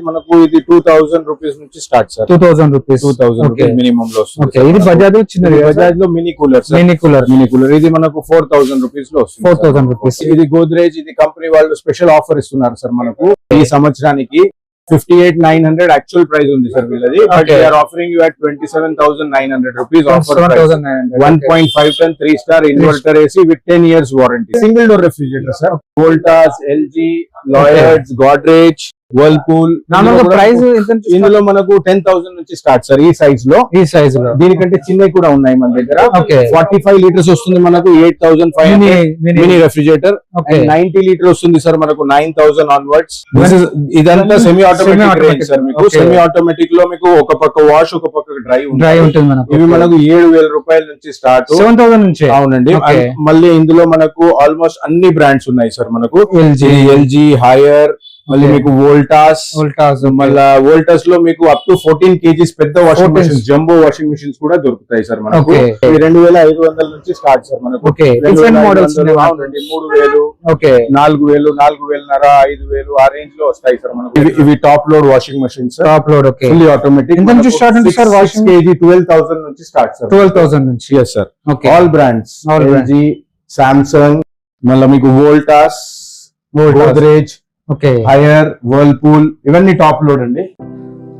మనకు ఇది 2000 రూపీస్ నుంచి start sir. 2000 rupees 2000 rupees minimum లో వస్తుంది. ఇది బజాజ్ చిన్నది, బజాజ్ లో మినీ కూలర్ ఇది మనకు 4000 రూపీస్ లో వస్తుంది. 4000 రూపీస్. ఇది గోద్రేజ్, ఇది కంపెనీ వాళ్ళు స్పెషల్ ఆఫర్ ఇస్తున్నారు సార్ మనకు ఈ సంవత్సరానికి. 58,900 యాక్చువల్ ప్రైస్ ఉంది సార్ వీళ్ళది, but they are offering you at 27,900 rupees offer price. 1.5 ton 3 star inverter AC with 10 years warranty. Single door refrigerator sir. Voltas, LG, లాయర్స్, గోద్రేజ్, వర్ల్పూల్. ప్రైస్ ఇందులో మనకు 10,000 నుంచి స్టార్ట్ సార్ ఈ సైజ్ లో. దీనికంటే చిన్నవి కూడా ఉన్నాయి మన దగ్గర. 45 లీటర్స్ వస్తుంది మనకు 8,500 మినీ రెఫ్రిజిరేటర్. 90 లీటర్ వస్తుంది సార్ మనకు 9,000 ఆన్వర్డ్స్. ఇదంతా సెమీ ఆటోమేటిక్ రేంజ్ సార్. మీకు సెమీ ఆటోమేటిక్ లో మీకు ఒక పక్క వాష్, ఒక పక్క డ్రై ఉంటుంది. ఇవి మనకు 7,000 రూపాయల నుంచి స్టార్ట్. 7,000 నుంచి. అవునండి. మళ్ళీ ఇందులో మనకు ఆల్మోస్ట్ అన్ని బ్రాండ్స్ ఉన్నాయి సార్ మనకు. ఎల్జీ, హైయర్, మళ్ళీ మీకు వోల్టాస్, మళ్ళీ వోల్టాస్ లో మీకు అప్ టు 14 kgs పెద్ద washing machines, jumbo washing machines కూడా దొరుకుతాయి సార్ మనకు. 2,500 నుంచి స్టార్ట్ సార్ మనకు. 3,000, 4,000, 4,500 ఆ రేంజ్ లో వస్తాయి సార్ మనకు. ఇవి top load washing machines. Fully automatic. 12,000 నుంచి స్టార్ట్ సార్. 12,000 నుంచి. Yes sir. All brands, LG, Samsung, మళ్ళీ మీకు వోల్టాస్, గోద్రేజ్, హైయర్, వర్ల్పూల్, ఇవన్నీ టాప్ లోడ్ అండి.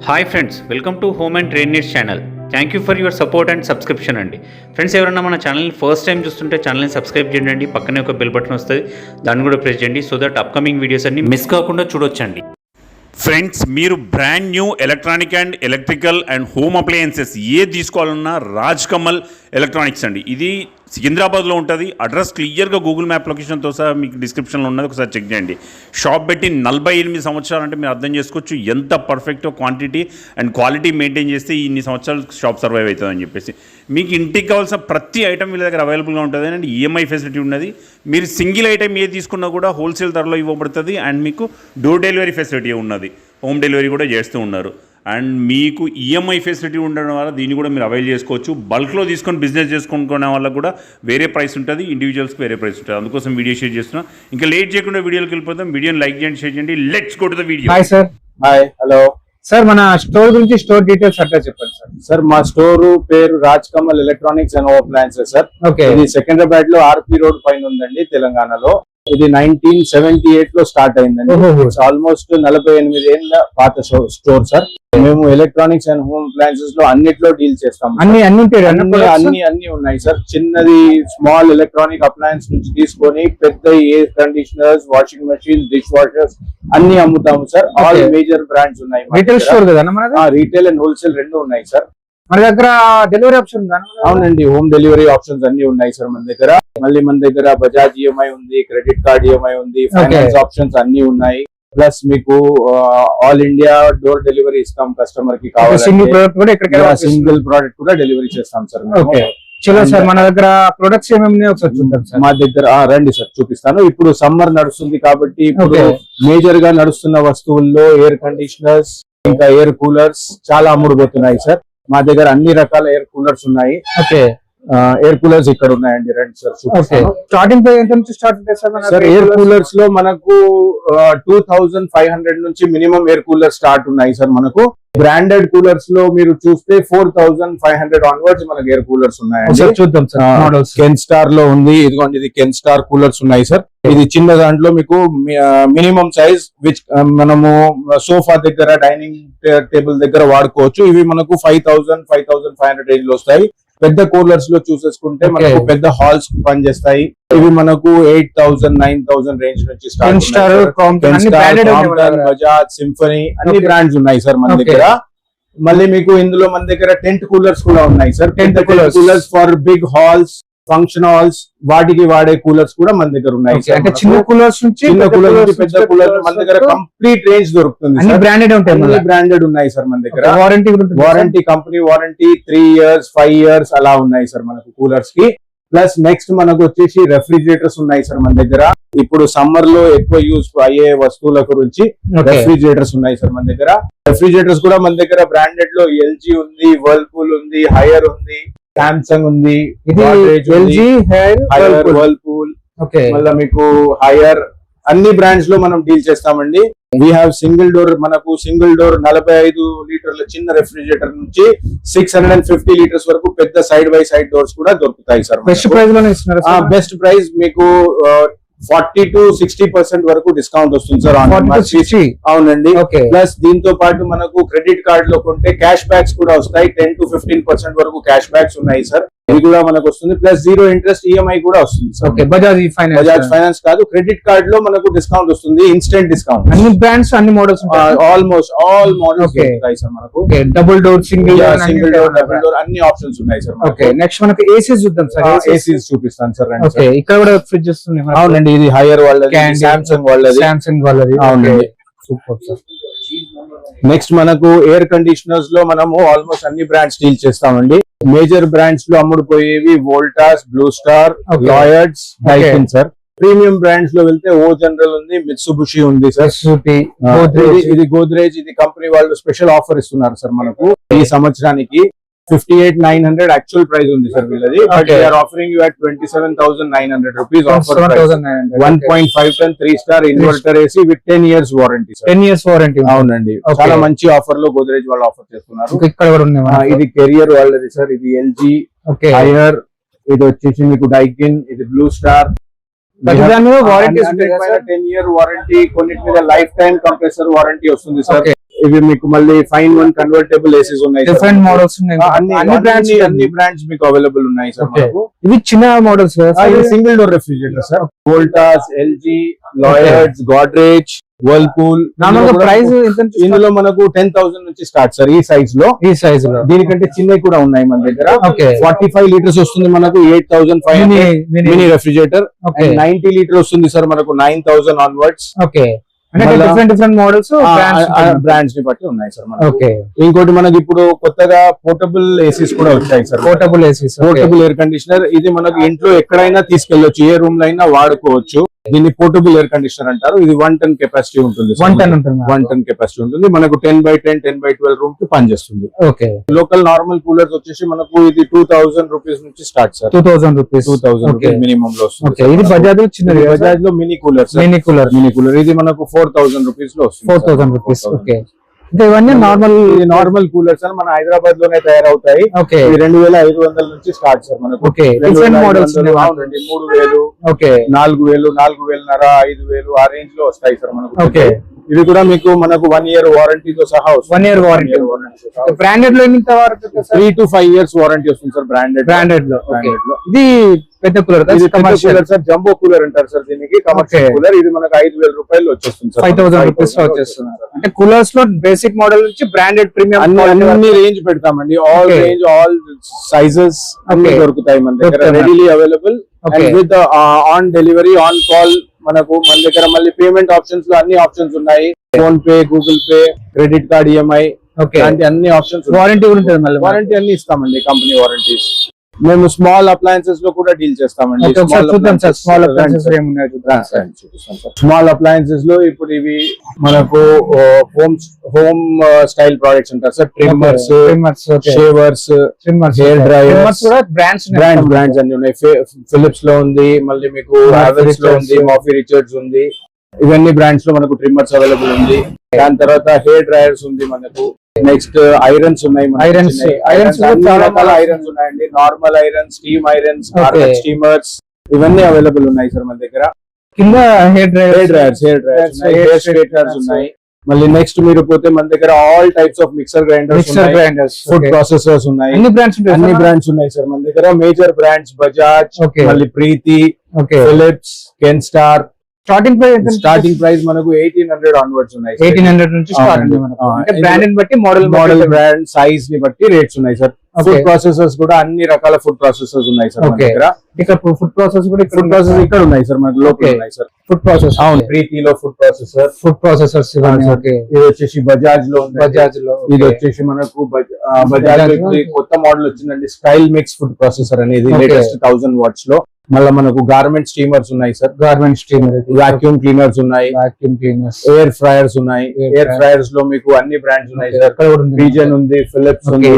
Hi friends, welcome to home and trade needs channel. Thank you for your support and subscription అండి. Friends, ఎవరైనా మన ఛానల్ని ఫస్ట్ టైం చూస్తుంటే ఛానల్ని సబ్స్క్రైబ్ చేయండి. పక్కనే ఒక బెల్ బటన్ వస్తుంది, దాన్ని కూడా ప్రెస్ చేయండి. సో దట్ అప్కమింగ్ వీడియోస్ అన్ని మిస్ కాకుండా చూడొచ్చండి. ఫ్రెండ్స్, మీరు brand new electronic and electrical and home appliances తీసుకోవాలన్నా రాజ్ కమల్ ఎలక్ట్రానిక్స్ అండి. ఇది సికింద్రాబాద్లో ఉంటుంది. అడ్రస్ క్లియర్గా గూగుల్ మ్యాప్ లొకేషన్తో సహా మీకు డిస్క్రిప్షన్లో ఉన్నది, ఒకసారి చెక్ చేయండి. షాప్ పెట్టి 48 సంవత్సరాలు అంటే మీరు అర్థం చేసుకోవచ్చు ఎంత పర్ఫెక్టో క్వాంటిటీ అండ్ క్వాలిటీ మెయింటైన్ చేస్తే ఇన్ని సంవత్సరాలు షాప్ సర్వైవ్ అవుతుందని చెప్పేసి. మీకు ఇంటికి కావాల్సిన ప్రతి ఐటమ్ వీళ్ళ దగ్గర అవైలబుల్గా ఉంటుంది అండ్ ఈఎంఐ ఫెసిలిటీ ఉన్నది. మీరు సింగిల్ ఐటమ్ తీసుకున్నా కూడా హోల్సేల్ ధరలో ఇవ్వబడుతుంది అండ్ మీకు డోర్ డెలివరీ ఫెసిలిటీ ఉన్నది. హోమ్ డెలివరీ కూడా చేస్తూ ఉన్నారు. అండ్ మీకు ఈఎంఐ ఫెసిలిటీ ఉండడం వల్ల దీన్ని కూడా మీరు అవైల్ చేసుకోవచ్చు. బల్క్లో తీసుకొని బిజినెస్ చేసుకునే వాళ్ళకి కూడా వేరే ప్రైస్ ఉంటుంది, ఇండివిజువల్స్కి వేరే ప్రైస్ ఉంటుంది. అందుకోసం వీడియో షేర్ చేస్తున్నాం. ఇంకా లేట్ చేయకుండా వీడియోకి వెళ్ళిపోతాం. వీడియోని లైక్ చేయండి, షేర్ చేయండి. Let's go to the video. Hi sir. Hi, hello sir. మన స్టోర్ గురించి, స్టోర్ డీటెయిల్స్ అట్లా చెప్పండి సార్. సార్, మా స్టోర్ పేరు Raj Kamal electronics and home appliances sir. ఇది సికింద్రాబాద్ లో ఆర్పి రోడ్ పైన ఉందండి, తెలంగాణలో. ఇది 1978 లో స్టార్ట్ అయిందండి. ఆల్మోస్ట్ 48 ఏళ్ళ పాత స్టోర్ సార్. మేము ఎలక్ట్రానిక్స్ అండ్ హోమ్ అప్లయన్సెస్ లో అన్నిట్లో డీల్ చేస్తాం. అన్ని ఉన్నాయి సార్. చిన్నది స్మాల్ ఎలక్ట్రానిక్ అప్లయన్స్ నుంచి తీసుకొని పెద్ద air conditioners, washing machine, dish washers అన్ని అమ్ముతాము సార్. ఆల్ మేజర్ బ్రాండ్స్ ఉన్నాయి. రీటైల్ స్టోర్ కదా? రీటైల్ అండ్ హోల్సేల్ రెండు ఉన్నాయి సార్. మన దగ్గర డెలివరీ ఆప్షన్ ఉందా? అవునండి, హోమ్ డెలివరీ ఆప్షన్స్ అన్ని ఉన్నాయి సార్ మన దగ్గర. మళ్ళీ మన దగ్గర బజాజ్ ఈఎంఐ ఉంది, క్రెడిట్ కార్డ్ ఈఎంఐ ఉంది, ఫైనాన్స్ ఆప్షన్స్ అన్ని ఉన్నాయి. ప్లస్ మీకు ఆల్ ఇండియా డోర్ డెలివరీ ఇస్తాం కస్టమర్ కి. కావాలి సింగిల్ ప్రోడక్ట్ కూడా డెలివరీ చేస్తాం సార్. చలో సార్, మన దగ్గర ప్రొడక్ట్స్ ఏమేమి ఒకసారి చూద్దాం సార్. మా దగ్గర రండి సార్, చూపిస్తాను. ఇప్పుడు సమ్మర్ నడుస్తుంది కాబట్టి ఇప్పుడు మేజర్ గా నడుస్తున్న వస్తువుల్లో ఎయిర్ కండిషనర్స్, ఇంకా ఎయిర్ కూలర్స్ చాలా అమ్ముడుపోతున్నాయి సార్. మా దగ్గర అన్ని రకాల ఎయిర్ కూలర్స్ ఉన్నాయి. ఎయిర్ కూలర్స్ ఇక్కడ ఉన్నాయండి, రండి సార్. స్టార్టింగ్ ప్రైస్ ఎంత నుంచి స్టార్ట్ అవుతాయి సార్? ఎయిర్ కూలర్స్ లో మనకు 2,500 నుంచి మినిమం ఎయిర్ కూలర్ స్టార్ట్ ఉన్నాయి సార్ మనకు. బ్రాండెడ్ కూలర్స్ లో మీరు చూస్తే 4,500 ఆన్వర్డ్స్ మనకు ఎయిర్ కూలర్స్ ఉన్నాయండి. చూద్దాం సార్. కెన్స్టార్ లో ఉంది, ఇదిగోండి, ఇది కెన్స్టార్ కూలర్స్ ఉన్నాయి సార్. ఇది చిన్న దాంట్లో మీకు మినిమం సైజ్ విచ్ మనము సోఫా దగ్గర, డైనింగ్ టేబుల్ దగ్గర వాడుకోవచ్చు. ఇవి మనకు 5,500 రేంజ్ లో వస్తాయి. పెద్ద కూలర్స్ లో చూసేసుకుంటే మనకు పెద్ద హాల్స్ కి పనిచేస్తాయి. ఇవి మనకు 8,000, 9,000 రేంజ్ నుంచి స్టార్ట్. బజాజ్, సింఫనీ అన్ని బ్రాండ్స్ ఉన్నాయి సార్ మన దగ్గర. మళ్ళీ మీకు ఇందులో మన దగ్గర టెంట్ కూలర్స్ కూడా ఉన్నాయి sir. Tent coolers for big halls, function halls, వాటికి వాడే కూలర్స్ కూడా మన దగ్గర ఉన్నాయి. అంటే చిన్న కూలర్స్ నుంచి పెద్ద కూలర్ మన దగ్గర కంప్లీట్ రేంజ్ దొరుకుతుంది. బ్రాండెడ్ ఉన్నాయి సార్ మన దగ్గర. Warranty, company warranty 3 years, 5 years అలా ఉన్నాయి సార్ మనకు కూలర్స్ కి. ప్లస్ నెక్స్ట్ మనకు వచ్చేసి రెఫ్రిజిరేటర్స్ ఉన్నాయి సార్ మన దగ్గర. ఇప్పుడు సమ్మర్ లో ఎక్కువ యూజ్ అయ్యే వస్తువుల గురించి రెఫ్రిజిరేటర్స్ ఉన్నాయి సార్ మన దగ్గర. రెఫ్రిజిరేటర్స్ కూడా మన దగ్గర బ్రాండెడ్ లో ఎల్జీ ఉంది, వర్ల్పూల్ ఉంది, హైయర్ ఉంది, సామ్సంగ్ ఉంది, ఎల్జీ, హైయర్, వర్ల్పూల్, మళ్ళీ మీకు హైయర్ అన్ని బ్రాండ్స్ లో మనం డీల్ చేస్తామండి. వీ హ్యావ్ సింగిల్ డోర్, మనకు సింగిల్ డోర్ 45 లీటర్ల చిన్న రెఫ్రిజిరేటర్ నుంచి 650 లీటర్స్ వరకు పెద్ద సైడ్ బై సైడ్ డోర్స్ కూడా దొరుకుతాయి సార్. బెస్ట్ ప్రైస్ లోనే ఇస్తున్నారు. బెస్ట్ ప్రైస్ మీకు 40 to 60% వరకు డిస్కౌంట్ వస్తుంది సార్. అవునండి. ప్లస్ దీంతో పాటు మనకు క్రెడిట్ కార్డ్ లో కొంటే క్యాష్ బ్యాక్స్ కూడా వస్తాయి. 10 to 15% వరకు క్యాష్ బ్యాక్స్ ఉన్నాయి సార్. ఇది కూడా మనకు వస్తుంది. ప్లస్ 0 ఇంట్రెస్ట్ ఈఎంఐ కూడా వస్తుంది సార్. బజాజ్ ఫైనాన్స్ కాదు, క్రెడిట్ కార్డ్ లో మనకు డిస్కౌంట్ వస్తుంది. Instant discount. అన్ని బ్రాండ్స్ అన్ని మోడల్స్ ఆల్మోస్ట్ ఆల్ మోడల్స్ ఉంటాయి సార్ మనకు. Double door, single door, double door అన్ని ఆప్షన్స్ ఉన్నాయి సార్. నెక్స్ట్ మనకు ఏసీస్ చూద్దాం సార్. ఏసీస్ చూపిస్తాను సార్. ఇక్కడ కూడా ఫ్రిడ్జెస్ ఉన్నాయి. అవునండి, ఇది హైయర్ వాళ్ళది, సామ్సంగ్ వాళ్ళది. అవునండి, సూపర్ సార్. నెక్స్ట్ మనకు ఎయిర్ కండిషనర్స్ లో మనము ఆల్మోస్ట్ అన్ని బ్రాండ్స్ డీల్ చేస్తామండి. మేజర్ బ్రాండ్స్ లో అమ్ముడుపోయేవి Voltas, Blue Star, Lloyds, Daikin sir. Premium brands లో వెళ్తే ఓ జనరల్ ఉంది, మిత్సుబిషి ఉంది సార్. ఇది గోద్రేజ్, ఇది కంపెనీ వాళ్ళు స్పెషల్ ఆఫర్ ఇస్తున్నారు సార్ మనకు ఈ సంవత్సరానికి. 58,900 యాక్చువల్ ప్రైస్ ఉంది సార్ వీళ్ళది. But they are offering you at 27,900 rupees offer price. 1.5 ton 3-star inverter AC with 10 years warranty sir. 10 years warranty. అవునండి, చాలా మంచి ఆఫర్ లో గోద్రేజ్ వాళ్ళు ఆఫర్ చేస్తున్నారు. ఇక్కడ కూడా ఉన్నాయి. ఇది కెరియర్ వాళ్ళది సార్. ఇది ఎల్జీ, హైయర్. ఇది వచ్చేసి మీకు డైకిన్, ఇది బ్లూ స్టార్. 10 year వారంటీ, కొన్నిటి మీద లైఫ్ టైం కంప్రెసర్ వారంటీ వస్తుంది సార్. ఇవి మీకు మళ్ళీ ఫైన్ వన్ కన్వర్టబుల్ ఏసీస్ ఉన్నాయి. డిఫరెంట్ మోడల్స్ ఉన్నాయి. అన్ని బ్రాండ్స్ మీకు అవైలబుల్ ఉన్నాయి సార్. ఇవి చిన్న models. Single door refrigerator sir. Voltas, LG, Lloyds, Godrej, Whirlpool. Price ఇందులో మనకు 10,000 నుంచి స్టార్ట్ సార్. ఈ సైజ్ లో దీనికంటే చిన్నవి కూడా ఉన్నాయి మన దగ్గర. 45 లీటర్స్ వస్తుంది మనకు 8,500 మినీ రెఫ్రిజిరేటర్. 90 లీటర్ వస్తుంది సార్ మనకు 9,000 ఆన్వర్డ్స్. డిఫరెంట్ మోడల్స్ బ్రాండ్స్ ని బట్టి ఉన్నాయి సార్. ఇంకోటి మనకి ఇప్పుడు కొత్తగా పోర్టబుల్ ఏసీస్ కూడా వచ్చాయి sir. Portable ACs, portable air conditioner. ఇది మనకు ఇంట్లో ఎక్కడైనా తీసుకెళ్లొచ్చు, ఏ రూమ్ లో అయినా వాడుకోవచ్చు. దీన్ని పోర్టబుల్ ఎయిర్ కండిషనర్ అంటారు. ఇది 1 ton కెపాసిటీ ఉంటుంది. 1 ton కెపాసిటీ ఉంటుంది. మనకు 10x10, 10x12 రూమ్ కి పనిచేస్తుంది. లోకల్ నార్మల్ కూలర్స్ వచ్చేసి మనకు ఇది 2,000 రూపీస్ నుంచి స్టార్ట్ సార్. 2,000 రూపీస్ మినిమం లో వస్తుంది. ఇది బజాజ్ చిన్నది. బజాజ్ లో మినీ కూలర్. ఇది మనకు 4,000 రూపీస్ లో వస్తుంది. 4,000 రూపీస్. ఇంకా ఇవన్నీ నార్మల్ కూలర్స్ అని మన హైదరాబాద్ లోనే తయారవుతాయి. 2,500 నుంచి స్టార్ట్ సార్ మనకు. 3,000, 4,000, 4,500, 5,000 ఆ రేంజ్ లో వస్తాయి సార్ మనకు. ఇవి కూడా మీకు మనకు 1 year వారంటీతో సహా వస్తుంది. 1 year వారంటీ. బ్రాండెడ్ లో ఎంత వరకు? 3 to 5 years వారంటీ వస్తుంది సార్ బ్రాండెడ్ లో. ఇది పెద్ద కూలర్ సార్. జంబో కూలర్ అంటారు సార్ దీనికి. Commercial cooler. ఇది మనకు 5,000 రూపాయలు వచ్చేస్తుంది సార్. 5,000 రూపీస్ లో వచ్చేస్తుంది. అంటే కూలర్స్ లో బేసిక్ మోడల్ నుంచి బ్రాండెడ్ ప్రీమియం అన్ని రేంజ్ పెడతామండి. ఆల్ రేంజ్, ఆల్ సైజెస్ అన్ని దొరుకుతాయి మన దగ్గర. Readily available with on delivery, on call. మనకు మన దగ్గర మళ్ళీ పేమెంట్ ఆప్షన్స్ లో అన్ని ఆప్షన్స్ ఉన్నాయి. Phone pay, Google pay, credit card, EMI, అన్ని ఆప్షన్స్. వారంటీ ఉంటుంది. మళ్ళీ వారంటీ అన్ని ఇస్తామండి, కంపెనీ వారంటీస్. మేము స్మాల్ అప్లయన్సెస్ లో కూడా డీల్ చేస్తామండి. స్మాల్ అప్లయన్సెస్ లో ఇప్పుడు ఇవి మనకు హోమ్ స్టైల్ ప్రొడక్ట్స్ ఉంటారు sir. Trimmers, shavers, hair dryers, brands అన్ని ఉన్నాయి. ఫిలిప్స్ లో ఉంది, మళ్ళీ మీకు హావెల్స్ లో ఉంది, మాఫీ రిచర్డ్స్ ఉంది. ఇవన్నీ బ్రాండ్స్ లో మనకు ట్రిమ్మర్స్ అవైలబుల్ ఉంది. దాని తర్వాత హెయిర్ డ్రైయర్స్ ఉంది మనకు. నెక్స్ట్ ఐరన్స్ ఉన్నాయి. ఐరన్స్ చాలా రకాల ఐరన్స్ ఉన్నాయండి. Normal irons, steam irons, steamers, ఇవన్నీ అవైలబుల్ ఉన్నాయి సార్ మన దగ్గర. కింద హెయిర్ డ్రైయర్స్, హెయిర్ స్ట్రైట్నర్స్ ఉన్నాయి. మళ్ళీ నెక్స్ట్ మీరు పోతే మన దగ్గర all types of mixer grinders, food processors ఉన్నాయి. అన్ని బ్రాండ్స్ ఉన్నాయి సార్ మన దగ్గర. మేజర్ బ్రాండ్స్ బజాజ్, మళ్ళీ Preethi, Philips, Kenstar. Starting price మనకు 1,800 ఆన్వర్డ్స్ ఉన్నాయి. 1,800 నుంచి స్టార్ట్. బ్రాండ్ బట్టి మోడల్, బ్రాండ్, సైజ్ ని బట్టి రేట్స్ ఉన్నాయి సార్. ఫుడ్ ప్రాసెసర్స్ కూడా అన్ని రకాల ఫుడ్ ప్రాసెసర్స్ ఉన్నాయి సార్ మన దగ్గర. ఇక్కడ ఫుడ్ ప్రాసెస్ కూడా ఇక్కడ ఉన్నాయి సార్ మనకు. లోకల్ ఉన్నాయి సార్ ఫుడ్ ప్రాసెస్. అవును, ప్రీతిలో ఫుడ్ ప్రాసెసర్స్. ఇది వచ్చేసి బజాజ్ లో ఉంది. ఇది వచ్చేసి మనకు బజాజ్ లో కొత్త మోడల్ వచ్చిందండి, స్టైల్ మిక్స్ ఫుడ్ ప్రాసెసర్ అనేది. లేటెస్ట్ 1000 watts లో. మళ్ళీ మనకు గార్మెంట్ స్టీమర్స్ ఉన్నాయి సార్. వాక్యూమ్ క్లీనర్స్ ఉన్నాయి. ఎయిర్ ఫ్రైయర్స్ ఉన్నాయి. ఎయిర్ ఫ్రైయర్స్ లో మీకు అన్ని బ్రాండ్స్ ఉన్నాయి సార్. పీజన్ ఉంది, ఫిలిప్స్ ఉంది,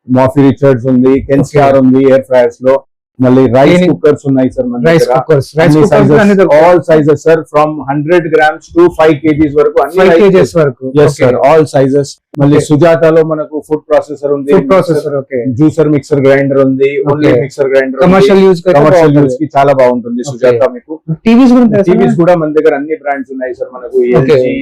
మాఫీ రిచర్డ్స్ ఉంది, కెన్ స్టార్ ఉంది. ఎయిర్ ఫ్రైయర్స్ లో మళ్ళీ రైస్ Cleaning- కుక్కర్స్ ఉన్నాయి సార్ మన రైస్ దగ్గర. కుక్కర్స్ రైస్ అన్ని కుక్కర్స్ sizes, అన్ని all sizes sir, from 100 grams to 5 kgs వరకు అన్ని 5 rice kgs వరకు yes sir, all sizes. మళ్ళీ Okay. సుజాతాలో మనకు ఫుడ్ ప్రాసెసర్ ఉంది, food processor okay juicer mixer grinder ఉంది, only Okay. Mixer grinder, commercial use commercial use కి చాలా బాగుంటుంది Okay. సుజాత. మీకు టీవీస్ కూడా ఉంటాయి టీవీస్ కూడా మన దగ్గర అన్ని బ్రాండ్స్ ఉన్నాయి సార్ మనకు. Okay. LG,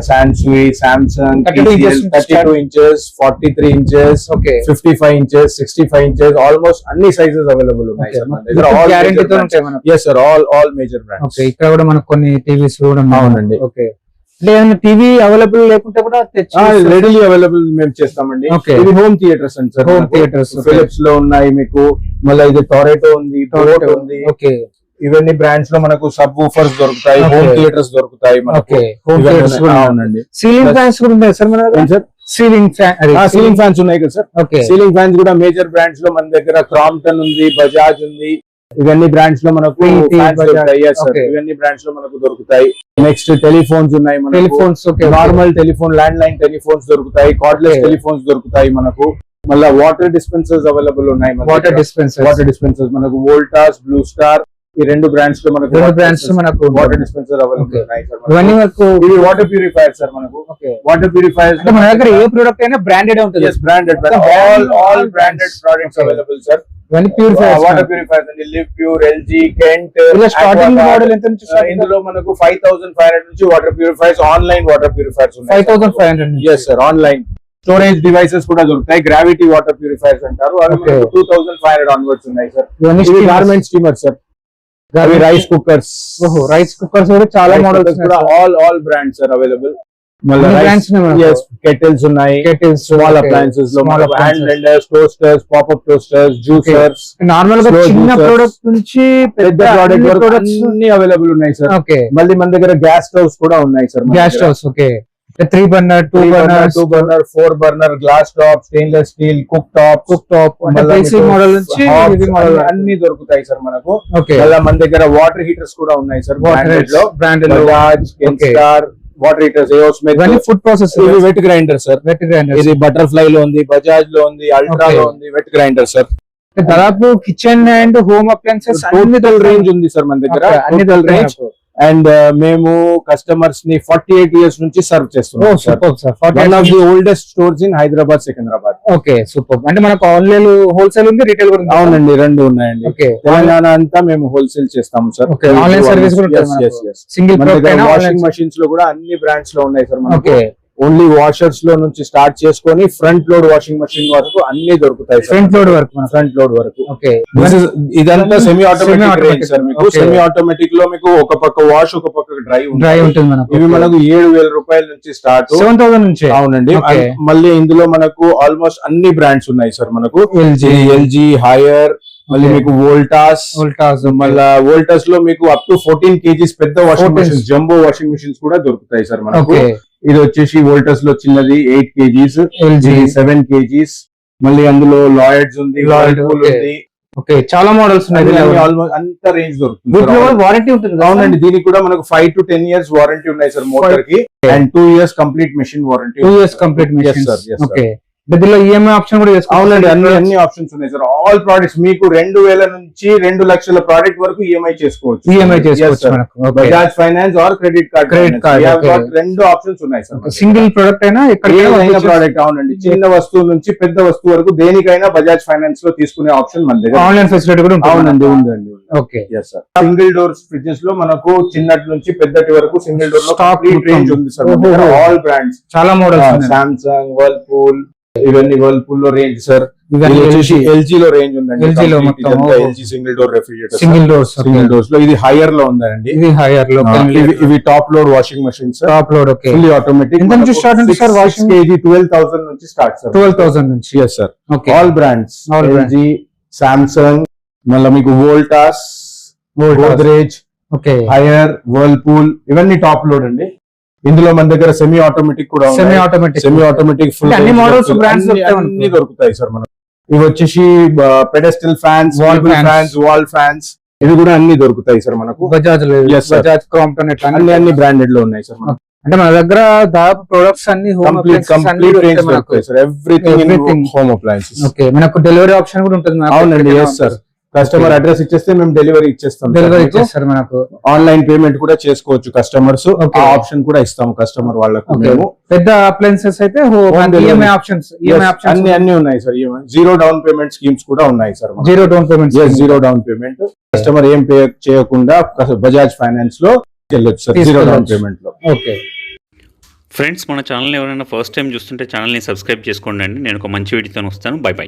Samsung, Samsung, 32 inches 32 inches, 43 inches, okay 55 inches, 65 inches, almost అన్ని సైజెస్ అవైలబుల్ ఉన్నాయి సార్ మన దగ్గర. ఆల్ గ్యారెంటీ తో ఉంటాయి మనకు. yes sir, all major brands. Okay ఇక్కడ కూడా మనకు కొన్ని టీవీస్ కూడా ఉన్నాయి. అవునండి. ఓకే అంటే ఏమైనా టీవీ అవైలబుల్ లేకుంటే కూడా తెచ్చి రెడీలీ అవైలబుల్ మేము చేస్తామండి. Okay. ఇది హోమ్ థియేటర్స్ అండి sir. Home theatres, okay. Philips లో ఉన్నాయి మీకు, మళ్ళీ ఇది టొరెటో ఉంది, బోట్ ఉంది. ఓకే ఇవన్నీ బ్రాండ్స్ లో మనకు సబ్ వూఫర్స్ దొరుకుతాయి, Okay. హోమ్ థియేటర్స్ దొరుకుతాయి మనకు. ఓకే హోమ్ ఇవన్నీ థియేటర్స్ కూడా ఉన్నాయి. ఉన్నాయి. అవునండి. సీలింగ్ ఫ్యాన్స్ కూడా ఉన్నాయి సార్ మన దగ్గర. Sir ceiling fan ceiling fans ఉన్నాయి కదా సార్. ఓకే సీలింగ్ ఫ్యాన్స్ కూడా మేజర్ బ్రాండ్స్ లో మన దగ్గర క్రాంప్టన్ ఉంది, బజాజ్ ఉంది. ఇవన్నీ బ్రాండ్స్ లో మనకు P&T, fans Bajaj. దొరుకుతాయి. Yes sir. Okay. ఇవన్నీ బ్రాండ్స్ లో మనకు దొరుకుతాయి. నెక్స్ట్ టెలిఫోన్స్ ఉన్నాయి మనకు. Telephones okay normal telephone, land line telephones దొరుకుతాయి, కార్డ్లెస్ Okay. టెలిఫోన్స్ దొరుకుతాయి మనకు. మళ్ళీ వాటర్ డిస్పెన్సర్స్ అవైలబుల్ ఉన్నాయి. వాటర్ డిస్పెన్సర్ వాటర్ డిస్పెన్సర్స్ మనకు వోల్టాస్, బ్లూ స్టార్, ఈ రెండు బ్రాండ్స్ లో మనకు రెండు బ్రాండ్స్ మనకు వాటర్ డిస్పెన్సర్ అవైలబుల్ Okay. ఉన్నాయి సార్. ఇవన్నీ మనకు ఇవి వాటర్ ప్యూరిఫైర్ సార్ మనకు. ఓకే వాటర్ ప్యూరిఫైర్స్ అంటే మన దగ్గర ఏ ప్రొడక్ట్ అయినా బ్రాండెడ్ ఉంటుంది. yes branded, all branded products Okay. available sir. ఇవన్నీ ప్యూరిఫైర్ వాటర్ ప్యూరిఫైర్స్ అండి, లివ్ ప్యూర్, ఎల్జీ, కెంట్. ఇలా స్టార్టింగ్ మోడల్ ఎంత నుంచి start ఇందులో మనకు 5500 నుంచి water purifiers, online water purifiers ఉన్నాయి. 5500 yes sir, online storage devices కూడా దొరుకుతాయి. గ్రావిటీ వాటర్ ప్యూరిఫైర్స్ అంటారు, అవి Okay. 2500 ఆన్వర్డ్స్ ఉన్నాయి సార్. ఇవన్నీ ఇవి steamers. Garment steamer sir. అవి రైస్ కుక్కర్స్, ఓహో రైస్ కుక్కర్స్ కూడా చాలా మోడల్స్ కూడా all brands are available. మళ్ళీ అన్ని brands ఉన్నాయి మనకు. yes kettles ఉన్నాయి, Kettles, స్మాల్ okay. అప్లయన్సెస్ లో Small hand appliances. Blenders, toasters, popup toasters, juicers, normal గా Slow చిన్న juicers. ప్రొడక్ట్ నుంచి పెద్ద ప్రోడక్ట్ వరకు ప్రొడక్ట్స్ అన్ని అవైలబుల్ ఉన్నాయి సార్. ఓకే మళ్ళీ మన దగ్గర గ్యాస్ స్టవ్స్ కూడా ఉన్నాయి sir. Gas stoves okay 3 burner 2 burner 2 burner, 4 burner, glass top, stainless steel cook top, cook top అంటే బేసిక్ మోడల్ నుంచి హెవీ మోడల్ అన్ని దొరుకుతాయి సార్ మనకు. ఓకే మళ్ళీ మన దగ్గర వాటర్ హీటర్స్ కూడా ఉన్నాయి సార్. బ్రాండెడ్ లో branded Bajaj, Kenstar water heaters, AO Smith. ఇవన్నీ ఫుడ్ ప్రాసెస్ ఇది wet grinder sir. Wet grinder ఇది బటర్ఫ్లై లో ఉంది, బజాజ్ లో ఉంది, అల్ట్రా Okay. లో ఉంది, వెట్ గ్రైండర్ సార్. దాదాపు kitchen and home appliances total range ఉంది సార్ మన దగ్గర. అన్ని టోటల్ రేంజ్. అండ్ మేము కస్టమర్స్ ని 48 years నుంచి సర్వ్ చేస్తున్నాం సార్. Super sir one of the oldest stores in Hyderabad, Secunderabad. Okay super అంటే మనకు ఆన్లైన్ హోల్సేల్ ఉంది రీటైల్ కూడా ఉంది. అవునండి, రెండు ఉన్నాయండి. ఓకే తెలంగాణ అంతా మేము హోల్సేల్ చేస్తాము సార్. Okay, online service కూడా ఉంటుంది మనకు. సింగిల్ మన ప్రొడక్ట్ దగ్గర అయినా వాషింగ్ మెషిన్స్ లో కూడా అన్ని బ్రాండ్స్ లో ఉన్నాయి సార్ మనకు. ఓకే ఓన్లీ వాషర్స్ లో నుంచి స్టార్ట్ చేసుకొని ఫ్రంట్ లోడ్ వాషింగ్ మెషిన్ వరకు అన్ని దొరుకుతాయి సార్. ఫ్రంట్ లోడ్ వరకు మనకు. ఫ్రంట్ లోడ్ వరకు. ఓకే ఇదంతా semi automatic Semi-automatic. Range sir మీకు. Okay. సెమీ ఆటోమేటిక్ లో మీకు ఒక పక్క వాష్, ఒక పక్క డ్రై డ్రై ఉంటుంది మనకు. ఇవి మనకు 7,000 రూపాయల నుంచి స్టార్ట్. 7000 నుంచి అవునండి. Okay. మళ్ళీ ఇందులో మనకు ఆల్మోస్ట్ అన్ని బ్రాండ్స్ ఉన్నాయి సార్ మనకు. ఎల్జీ ఎల్జీ, హైయర్, మళ్ళీ Okay. మీకు వోల్టాస్, వోల్టాస్ మళ్ళా వోల్టాస్ లో మీకు అప్ టు 14 kgs పెద్ద washing 14. Machines, jumbo washing machines కూడా దొరుకుతాయి సార్ మనకు. ఓకే ఇది వచ్చేసి వోల్టాస్ లో చిన్నది 8 kgs, ఎల్జీ 7 kgs. మళ్ళీ అందులో లాయిడ్స్ ఉంది, Lloyd, Whirlpool okay. ఉంది. ఓకే చాలా మోడల్స్ ఉన్నాయి. ఆల్మోస్ట్ అంత రేంజ్ దొరుకుతుంది వీటిలో sir. వారంటీ ఉంటుంది కదా? అవునండి, దీనికి కూడా మనకు 5 to 10 years వారంటీ ఉన్నాయి సార్ మోటార్ కి. And 2 years complete machine warranty. 2 years complete Yes, machine. sir. Yes, sir. Okay దీనిలో ఈఎంఐ ఆప్షన్ కూడా చేసుకోవచ్చు. అవునండి, అన్ని ఆప్షన్స్ ఉన్నాయి సార్. ఆల్ ప్రొడక్ట్స్ మీకు 2000 నుంచి 2 లక్షల ప్రోడక్ట్ వరకు ఈఎంఐ చేసుకోవచ్చు. ఈఎంఐ Yes, చేసుకోవచ్చు sir. మనకు. Okay Bajaj finance or credit card. Credit card, okay. రెండు ఆప్షన్స్ ఉన్నాయి సార్. సింగిల్ ప్రొడక్ట్ అయినా ఏదైనా ప్రోడక్ట్. అవునండి, చిన్న వస్తువు నుంచి పెద్ద వస్తువు వరకు దేనికైనా బజాజ్ ఫైనాన్స్ లో తీసుకునే ఆప్షన్ మన దగ్గర. ఆన్లైన్ ఫెసిలిటీ కూడా ఉంటుంది. అవునండి, ఉందండి. ఓకే సింగిల్ డోర్స్ ఫ్రిడ్జెస్ లో మనకు చిన్నటి నుంచి పెద్దటి వరకు సింగిల్ డోర్ లో Stock కంప్లీట్ రేంజ్ ఉంది సార్. ఓహో. ఆల్ బ్రాండ్స్, చాలా మోడల్స్ సామ్సంగ్, వర్ల్పూల్, ఇవన్నీ వర్ల్పూల్ లో రేంజ్ సార్. ఇవన్నీ వచ్చేసి ఎల్జీ లో రేంజ్ ఉందండి. LG లో మొత్తం. LG single door refrigerator, single doors. Single doors లో ఇది హైయర్ లో ఉందండి. ఇది హైయర్ లో ఇవి top load washing machines, top load. Okay fully automatic. ఎంత నుంచి స్టార్ట్ ఉంది సార్ washing? kg 12,000 నుంచి స్టార్ట్ సార్. 12,000 నుంచి. Yes sir. Okay all brands, All brands. LG, Samsung, మళ్ళీ మీకు Voltas, Godrej, okay Haier, Whirlpool, ఇవన్నీ టాప్ లోడ్ అండి. ఇందులో మన దగ్గర సెమీ ఆటోమేటిక్ కూడా semi automatic. Semi automatic full అన్ని models, brands అన్ని దొరుకుతాయి దొరుకుతాయి సార్ మనకు. ఇవి వచ్చేసి pedestal fans, Wall wall fans. Fans, wall fans, ఇవి కూడా అన్ని దొరుకుతాయి సార్ మనకు. Bajaj Yes, sir. Bajaj Crompton ఇట్లా అన్ని బ్రాండెడ్ లో ఉన్నాయి సార్ మనకు. అంటే మన దగ్గర దాదాపు ప్రొడక్ట్స్ అన్ని హోమ్ కంప్లీట్ రేంజ్ దొరుకుతాయి sir. Everything Everything. Home appliances. Okay మనకు డెలివరీ ఆప్షన్ కూడా ఉంటుంది మనకు. అవునండి, ఎస్ సార్. కస్టమర్ అడ్రస్ ఇచ్చేస్తే మేము డెలివరీ ఇచ్చేస్తాం. డెలివరీ ఇచ్చేస్తారు మనకు. ఆన్లైన్ పేమెంట్ కూడా చేసుకోవచ్చు కస్టమర్స్. Okay. ఆ ఆప్షన్ కూడా ఇస్తాము కస్టమర్ వాళ్ళకు. Okay. మేము పెద్ద అప్లయన్సెస్ అయితే delivery. ఈఎంఐ ఆప్షన్స్ అన్ని ఉన్నాయి sir. Zero down payment schemes కూడా ఉన్నాయి sir. Zero down payment. Zero down payment customer ఏం పే చేయకుండా బజాజ్ ఫైనాన్స్ లో వెళ్ళొచ్చు సార్ జీరో డౌన్ పేమెంట్ లో. ఓకే ఫ్రెండ్స్, మన ఛానల్ ఎవరైనా ఫస్ట్ టైం చూస్తుంటే ఛానల్ని సబ్స్క్రైబ్ చేసుకోండి అండి. నేను ఒక మంచి వీడియోతో వస్తాను. By by.